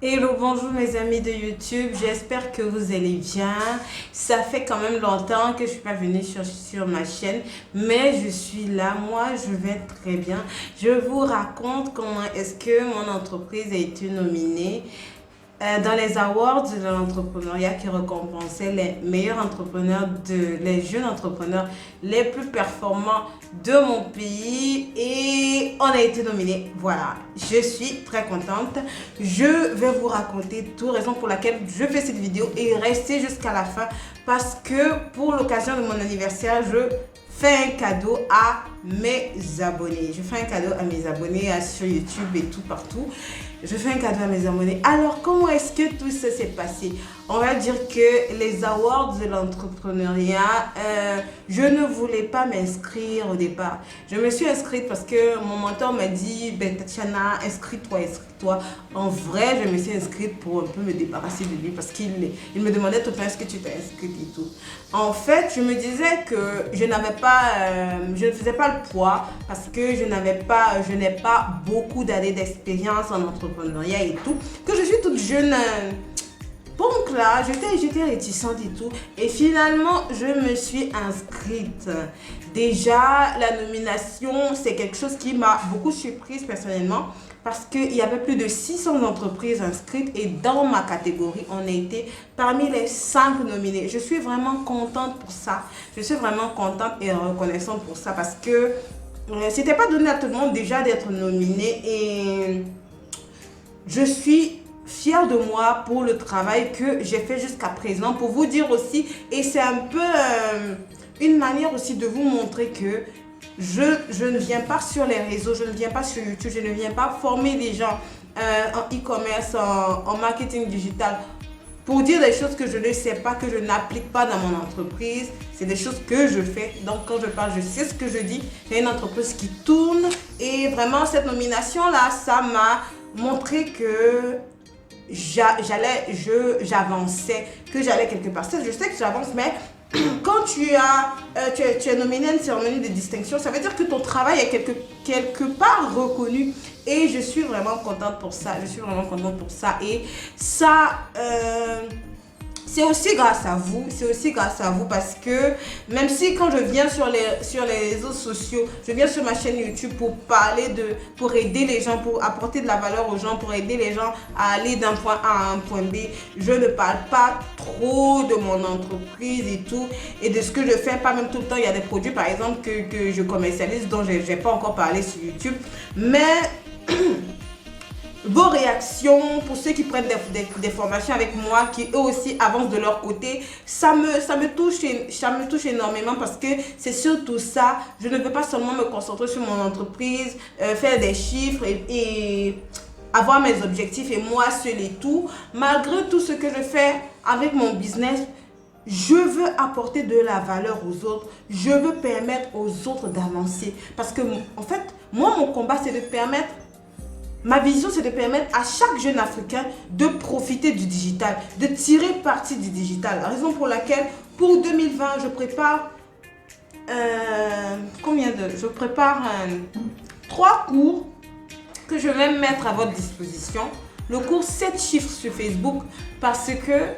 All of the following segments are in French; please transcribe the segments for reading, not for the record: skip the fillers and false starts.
Hello, bonjour mes amis de YouTube, j'espère que vous allez bien. Ça fait quand même longtemps que je suis pas venue sur ma chaîne, mais je suis là, moi je vais très bien. Je vous raconte comment est-ce que mon entreprise a été nominée dans les awards de l'entrepreneuriat qui récompensaient les meilleurs entrepreneurs, les jeunes entrepreneurs les plus performants de mon pays et on a été nominé. Voilà, je suis très contente. Je vais vous raconter tout, raison pour laquelle je fais cette vidéo et restez jusqu'à la fin parce que pour l'occasion de mon anniversaire, je fais un cadeau à mes abonnés. Je fais un cadeau à mes abonnés sur YouTube et tout partout. Je fais un cadeau à mes abonnés. Alors, comment est-ce que tout ça s'est passé? On va dire que les awards de l'entrepreneuriat, je ne voulais pas m'inscrire au départ. Je me suis inscrite parce que mon mentor m'a dit, ben Tatiana, inscris-toi, inscris-toi. En vrai, je me suis inscrite pour un peu me débarrasser de lui parce qu'il me demandait tout le temps, est-ce que tu t'es inscrite et tout. En fait, je me disais que je n'avais pas, je ne faisais pas le poids parce que je n'ai pas beaucoup d'années d'expérience en entrepreneuriat et tout, que je suis toute jeune. Donc là, j'étais réticente et tout. Et finalement, je me suis inscrite. Déjà, la nomination, c'est quelque chose qui m'a beaucoup surprise personnellement parce qu'il y avait plus de 600 entreprises inscrites et dans ma catégorie, on a été parmi les 5 nominés. Je suis vraiment contente pour ça. Je suis vraiment contente et reconnaissante pour ça parce que c'était pas donné à tout le monde déjà d'être nominé et je suis fière de moi pour le travail que j'ai fait jusqu'à présent. Pour vous dire aussi, et c'est un peu une manière aussi de vous montrer que je ne viens pas sur les réseaux, je ne viens pas sur YouTube, je ne viens pas former des gens en e-commerce, en marketing digital pour dire des choses que je ne sais pas, que je n'applique pas dans mon entreprise. C'est des choses que je fais. Donc quand je parle, je sais ce que je dis. J'ai une entreprise qui tourne et vraiment cette nomination-là, ça m'a montré que j'avançais, que j'allais quelque part. Je sais que j'avance, mais quand tu es nominé à une cérémonie de distinction, ça veut dire que ton travail est quelque part reconnu. Et je suis vraiment contente pour ça. Je suis vraiment contente pour ça. Et ça, c'est aussi grâce à vous, parce que même si quand je viens sur les réseaux sociaux, je viens sur ma chaîne YouTube pour aider les gens, pour apporter de la valeur aux gens, pour aider les gens à aller d'un point A à un point B, je ne parle pas trop de mon entreprise et tout, et de ce que je fais, pas même tout le temps. Il y a des produits par exemple que je commercialise dont je n'ai pas encore parlé sur YouTube, mais vos réactions, pour ceux qui prennent des formations avec moi, qui eux aussi avancent de leur côté, ça me touche énormément parce que c'est surtout ça. Je ne veux pas seulement me concentrer sur mon entreprise, faire des chiffres et avoir mes objectifs et moi seul et tout. Malgré tout ce que je fais avec mon business, je veux apporter de la valeur aux autres. Je veux permettre aux autres d'avancer. Parce que, en fait, moi, mon combat, c'est de permettre. Ma vision, c'est de permettre à chaque jeune Africain de profiter du digital, de tirer parti du digital. La raison pour laquelle, pour 2020, je prépare je prépare 3 cours que je vais mettre à votre disposition. Le cours 7 chiffres sur Facebook, parce que,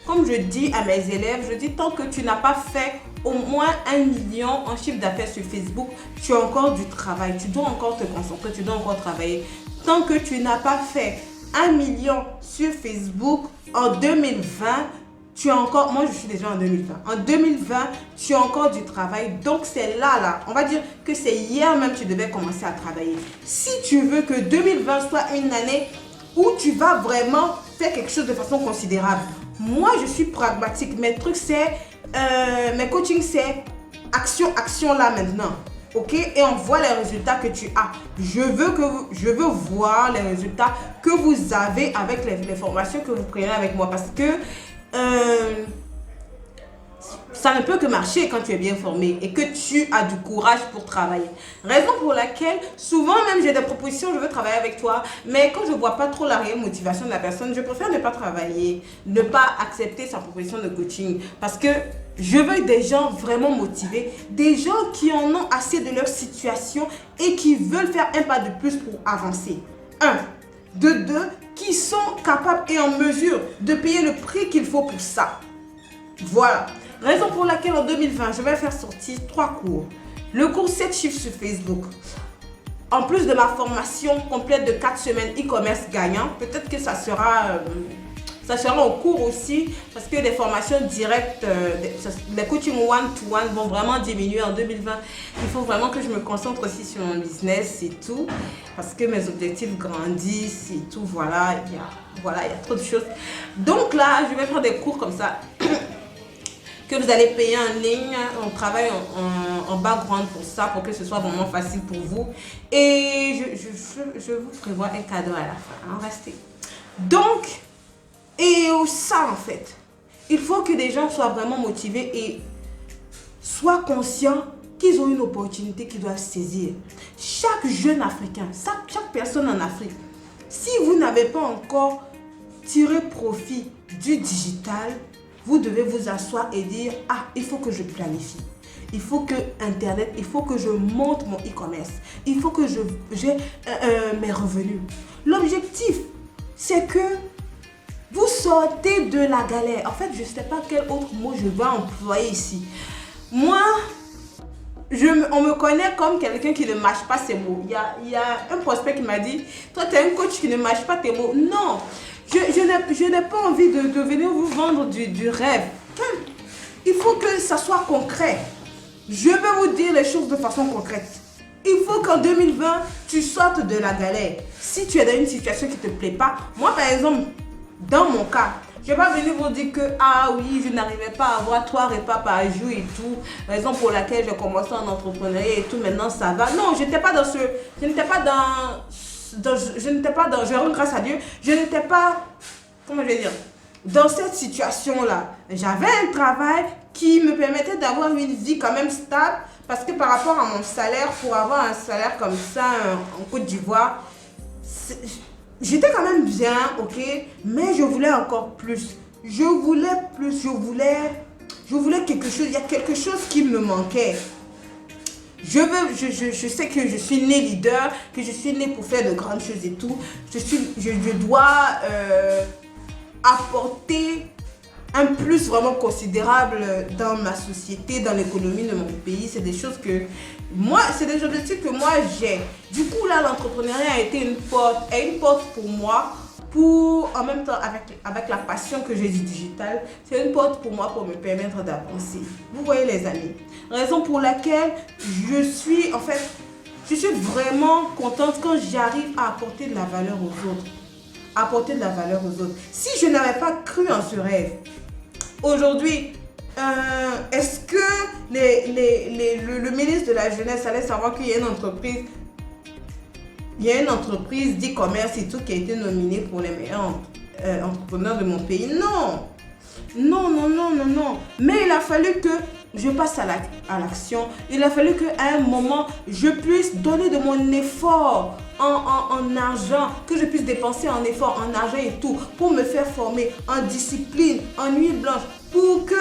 comme je dis à mes élèves, je dis tant que tu n'as pas fait au moins 1 million en chiffre d'affaires sur Facebook, tu as encore du travail, tu dois encore te concentrer, tu dois encore travailler. Tant que tu n'as pas fait 1 million sur Facebook en 2020, tu as encore, moi je suis déjà en 2020, en 2020, tu as encore du travail. Donc c'est là, on va dire que c'est hier même que tu devais commencer à travailler. Si tu veux que 2020 soit une année où tu vas vraiment faire quelque chose de façon considérable, moi je suis pragmatique. Mes trucs c'est, mes coachings c'est action là maintenant. Ok, et on voit les résultats que tu as. Je veux voir les résultats que vous avez avec les formations que vous prenez avec moi parce que ça ne peut que marcher quand tu es bien formé et que tu as du courage pour travailler. Raison pour laquelle, souvent même j'ai des propositions, je veux travailler avec toi, mais quand je ne vois pas trop la réelle motivation de la personne, je préfère ne pas travailler, ne pas accepter sa proposition de coaching. Parce que je veux des gens vraiment motivés, des gens qui en ont assez de leur situation et qui veulent faire un pas de plus pour avancer. Un. De deux, qui qui sont capables et en mesure de payer le prix qu'il faut pour ça. Voilà. Raison pour laquelle en 2020, je vais faire sortir 3 cours. Le cours 7 chiffres sur Facebook. En plus de ma formation complète de 4 semaines e-commerce gagnant, peut-être que ça sera en cours aussi, parce que les formations directes, les coachings one-to-one vont vraiment diminuer en 2020. Il faut vraiment que je me concentre aussi sur mon business et tout, parce que mes objectifs grandissent et tout. Voilà, il y a trop de choses. Donc là, je vais faire des cours comme ça que vous allez payer en ligne. On travaille en background pour ça, pour que ce soit vraiment facile pour vous. Et je vous prévois un cadeau à la fin. Hein, restez. Donc, et ça en fait, il faut que les gens soient vraiment motivés et soient conscients qu'ils ont une opportunité qu'ils doivent saisir. Chaque jeune Africain, chaque personne en Afrique, si vous n'avez pas encore tiré profit du digital, vous devez vous asseoir et dire, ah, il faut que je planifie. Il faut que Internet, il faut que je monte mon e-commerce. Il faut que j'ai mes revenus. L'objectif, c'est que vous sortez de la galère. En fait, je ne sais pas quel autre mot je vais employer ici. Moi, on me connaît comme quelqu'un qui ne mâche pas ses mots. Il y a un prospect qui m'a dit, toi, tu es un coach qui ne mâche pas tes mots. Non, je n'ai pas envie de venir vous vendre du rêve. Il faut que ça soit concret. Je vais vous dire les choses de façon concrète. Il faut qu'en 2020, tu sortes de la galère. Si tu es dans une situation qui ne te plaît pas, moi par exemple, dans mon cas, je ne vais pas venir vous dire que ah oui, je n'arrivais pas à avoir 3 repas par jour et tout, raison pour laquelle j'ai commencé en entrepreneuriat et tout, maintenant ça va. Non, je n'étais pas dans je rends grâce à Dieu, je n'étais pas, comment je vais dire, dans cette situation-là. J'avais un travail qui me permettait d'avoir une vie quand même stable, parce que par rapport à mon salaire, pour avoir un salaire comme ça en Côte d'Ivoire, j'étais quand même bien, ok, mais je voulais encore plus. Je voulais quelque chose, il y a quelque chose qui me manquait. Je sais que je suis née leader, que je suis née pour faire de grandes choses et tout. Je dois apporter un plus vraiment considérable dans ma société, dans l'économie de mon pays. C'est des choses que moi, c'est des objectifs que moi j'ai. Du coup là, l'entrepreneuriat a été une porte pour moi, pour en même temps avec la passion que j'ai du digital, c'est une porte pour moi pour me permettre d'avancer. Vous voyez les amis, raison pour laquelle je suis vraiment contente quand j'arrive à apporter de la valeur aux autres. Si je n'avais pas cru en ce rêve, aujourd'hui, est-ce que le ministre de la Jeunesse allait savoir qu'il y a une entreprise d'e-commerce et tout qui a été nominée pour les meilleurs entrepreneurs de mon pays? Non. Mais il a fallu que je passe à l'action. Il a fallu qu'à un moment, je puisse donner de mon effort en argent, que je puisse dépenser en effort, en argent et tout, pour me faire former en discipline, en nuit blanche, pour que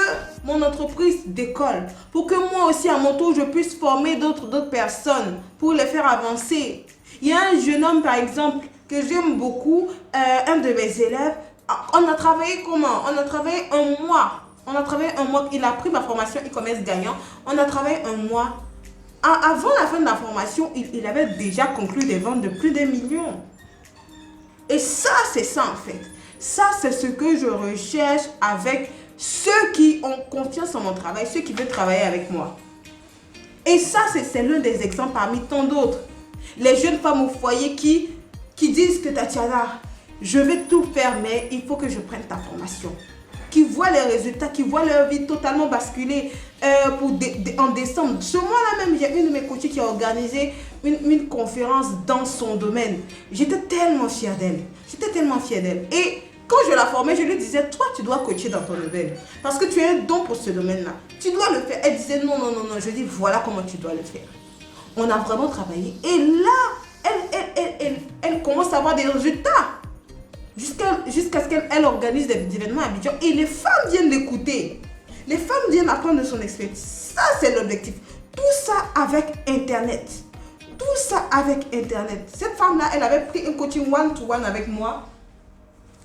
mon entreprise décolle, pour que moi aussi à mon tour, je puisse former d'autres personnes, pour les faire avancer. Il y a un jeune homme par exemple, que j'aime beaucoup, un de mes élèves. On a travaillé comment? On a travaillé un mois. Il a pris ma formation e-commerce gagnant. On a travaillé un mois. Avant la fin de la formation, il avait déjà conclu des ventes de plus d'1 million. Et ça, c'est ça en fait. Ça, c'est ce que je recherche avec ceux qui ont confiance en mon travail, ceux qui veulent travailler avec moi. Et ça, c'est l'un des exemples parmi tant d'autres. Les jeunes femmes au foyer qui disent que Tatiana, je vais tout faire, mais il faut que je prenne ta formation. Qui voient les résultats, qui voient leur vie totalement basculer en décembre. Ce mois-là même, j'ai une de mes coachées qui a organisé une conférence dans son domaine. J'étais tellement fière d'elle. Et quand je la formais, je lui disais, toi, tu dois coacher dans ton domaine. Parce que tu as un don pour ce domaine-là. Tu dois le faire. Elle disait, non. Je dis, voilà comment tu dois le faire. On a vraiment travaillé. Et là, elle commence à avoir des résultats. Jusqu'à ce qu'elle organise des événements à Abidjan. Et les femmes viennent l'écouter. Les femmes viennent apprendre de son expertise. Ça, c'est l'objectif. Tout ça avec Internet. Cette femme-là, elle avait pris un coaching one-to-one avec moi.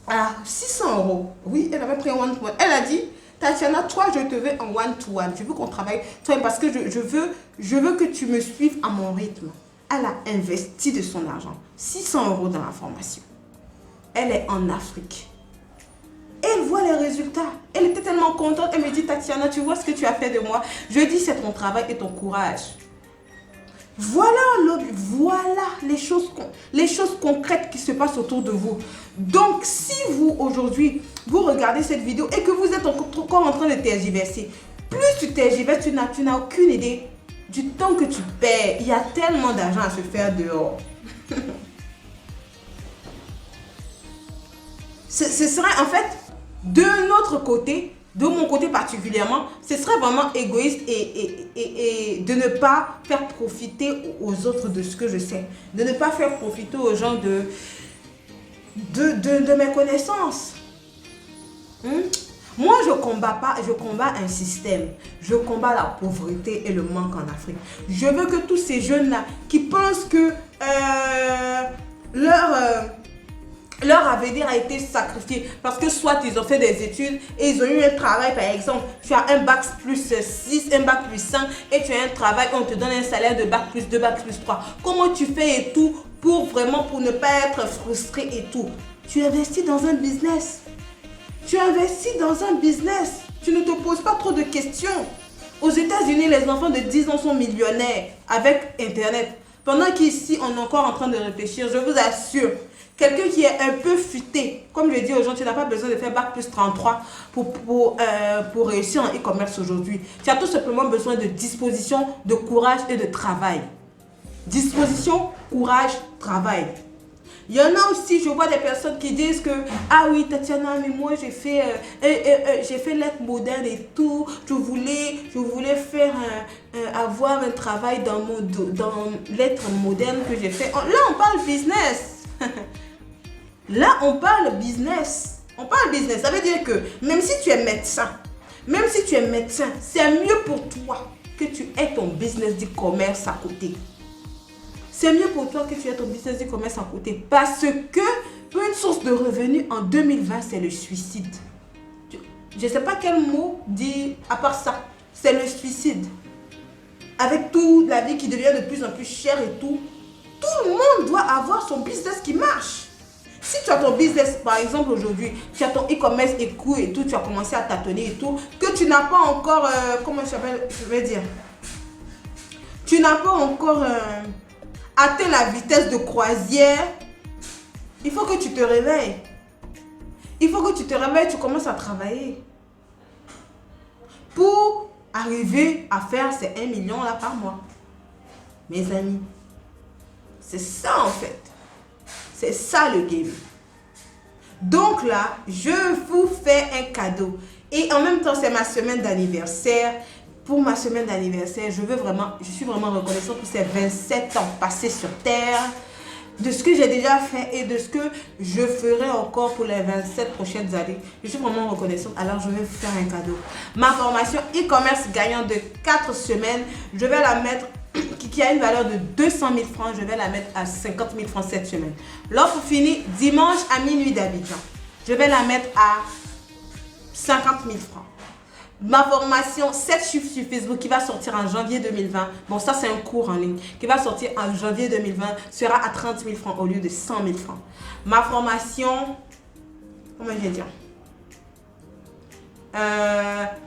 à 600 euros. Oui, elle avait pris un one-to-one. Elle a dit, Tatiana, toi, je te veux en one-to-one. Je veux qu'on travaille, toi, parce que je veux que tu me suives à mon rythme. Elle a investi de son argent. 600 euros dans la formation. Elle est en Afrique. Elle voit les résultats. Elle était tellement contente. Elle me dit, Tatiana, tu vois ce que tu as fait de moi? Je dis, c'est ton travail et ton courage. Voilà les choses concrètes qui se passent autour de vous. Donc, si vous, aujourd'hui, vous regardez cette vidéo et que vous êtes encore en train de tergiverser, plus tu tergiverses, tu n'as aucune idée du temps que tu perds. Il y a tellement d'argent à se faire dehors. Ce serait en fait, de notre côté, de mon côté particulièrement, ce serait vraiment égoïste et de ne pas faire profiter aux autres de ce que je sais. De ne pas faire profiter aux gens de mes connaissances. Moi, je combats un système. Je combats la pauvreté et le manque en Afrique. Je veux que tous ces jeunes-là qui pensent que leur avenir a été sacrifié parce que soit ils ont fait des études et ils ont eu un travail, par exemple, tu as un bac plus 6, un bac plus 5 et tu as un travail, on te donne un salaire de bac plus 2, bac plus 3. Comment tu fais et tout pour ne pas être frustré et tout? Tu investis dans un business. Tu investis dans un business. Tu ne te poses pas trop de questions. Aux États-Unis, les enfants de 10 ans sont millionnaires avec Internet. Pendant qu'ici, on est encore en train de réfléchir, je vous assure, quelqu'un qui est un peu futé, comme je dis aux gens, tu n'as pas besoin de faire bac plus 33 pour réussir en e-commerce aujourd'hui. Tu as tout simplement besoin de disposition, de courage et de travail. Disposition, courage, travail. Il y en a aussi, je vois des personnes qui disent que ah oui Tatiana, mais moi j'ai fait lettres modernes et tout, je voulais faire avoir un travail dans lettres modernes que j'ai fait. Là on parle business. Là on parle business. On parle business, ça veut dire que même si tu es médecin, c'est mieux pour toi que tu aies ton business d'e-commerce à côté. C'est mieux pour toi que tu aies ton business d'e-commerce à côté. Parce que une source de revenus en 2020, c'est le suicide. Je ne sais pas quel mot dit à part ça. C'est le suicide. Avec toute la vie qui devient de plus en plus chère et tout, tout le monde doit avoir son business qui marche. Si tu as ton business, par exemple aujourd'hui, tu as ton e-commerce et coût et tout, tu as commencé à tâtonner et tout, que tu n'as pas encore, tu n'as pas encore atteint la vitesse de croisière, il faut que tu te réveilles. Il faut que tu te réveilles, tu commences à travailler. Pour arriver à faire ces 1 million là par mois. Mes amis, c'est ça en fait. C'est ça le game. Donc là, je vous fais un cadeau. Et en même temps, c'est ma semaine d'anniversaire. Pour ma semaine d'anniversaire, je suis vraiment reconnaissante pour ces 27 ans passés sur Terre, de ce que j'ai déjà fait et de ce que je ferai encore pour les 27 prochaines années. Je suis vraiment reconnaissante. Alors, je vais vous faire un cadeau. Ma formation e-commerce gagnant de 4 semaines, je vais la mettre, qui a une valeur de 200 000 francs, je vais la mettre à 50 000 francs cette semaine. L'offre finit dimanche à minuit d'Abidjan. Je vais la mettre à 50 000 francs. Ma formation 7 chiffres sur Facebook qui va sortir en janvier 2020. Bon, ça c'est un cours en ligne qui va sortir en janvier 2020 sera à 30 000 francs au lieu de 100 000 francs. Ma formation, comment je vais dire,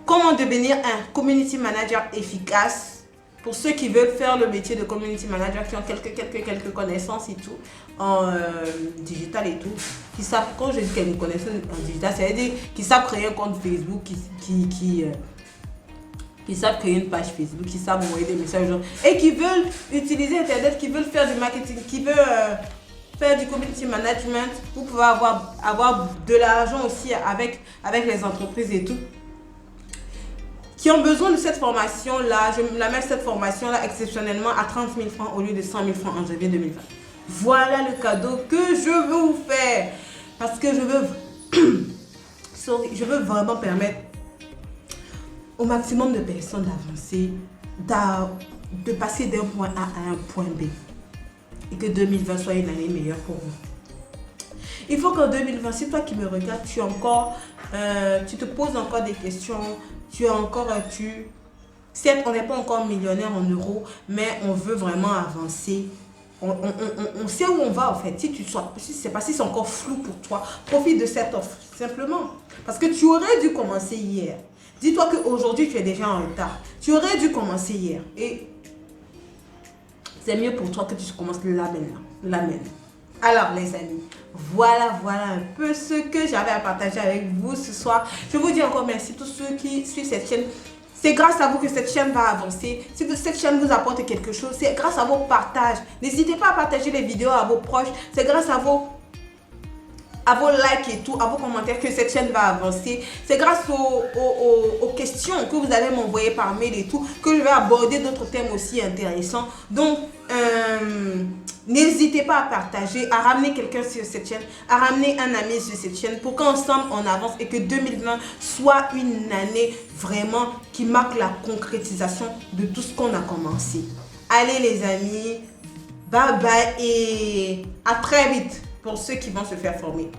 comment devenir un community manager efficace. Pour ceux qui veulent faire le métier de community manager, qui ont quelques connaissances et tout, en digital et tout, qui savent, quand je dis quelques connaissances en digital, ça veut dire qu'ils savent créer un compte Facebook, qui savent créer une page Facebook, qui savent envoyer des messages aux gens, et qui veulent utiliser Internet, qui veulent faire du marketing, qui veulent faire du community management, pour pouvoir avoir de l'argent aussi avec les entreprises et tout. Qui ont besoin de cette formation-là, je la mets cette formation-là exceptionnellement à 30 000 francs au lieu de 100 000 francs en janvier 2020. Voilà le cadeau que je veux vous faire. Parce que je veux vraiment permettre au maximum de personnes d'avancer, de passer d'un point A à un point B. Et que 2020 soit une année meilleure pour vous. Il faut qu'en 2020, si toi qui me regardes, tu te poses encore des questions, certes, on n'est pas encore millionnaire en euros, mais on veut vraiment avancer. On sait où on va en fait. Si c'est encore flou pour toi, profite de cette offre, simplement. Parce que tu aurais dû commencer hier. Dis-toi qu'aujourd'hui, tu es déjà en retard. Tu aurais dû commencer hier. Et c'est mieux pour toi que tu commences là maintenant. Alors les amis, voilà un peu ce que j'avais à partager avec vous ce soir. Je vous dis encore merci à tous ceux qui suivent cette chaîne. C'est grâce à vous que cette chaîne va avancer. Si cette chaîne vous apporte quelque chose, c'est grâce à vos partages. N'hésitez pas à partager les vidéos à vos proches. C'est grâce à vos likes et tout, à vos commentaires que cette chaîne va avancer. C'est grâce aux questions que vous allez m'envoyer par mail et tout que je vais aborder d'autres thèmes aussi intéressants. Donc, n'hésitez pas à partager, à ramener quelqu'un sur cette chaîne, à ramener un ami sur cette chaîne pour qu'ensemble on avance et que 2020 soit une année vraiment qui marque la concrétisation de tout ce qu'on a commencé. Allez les amis, bye bye et à très vite pour ceux qui vont se faire former.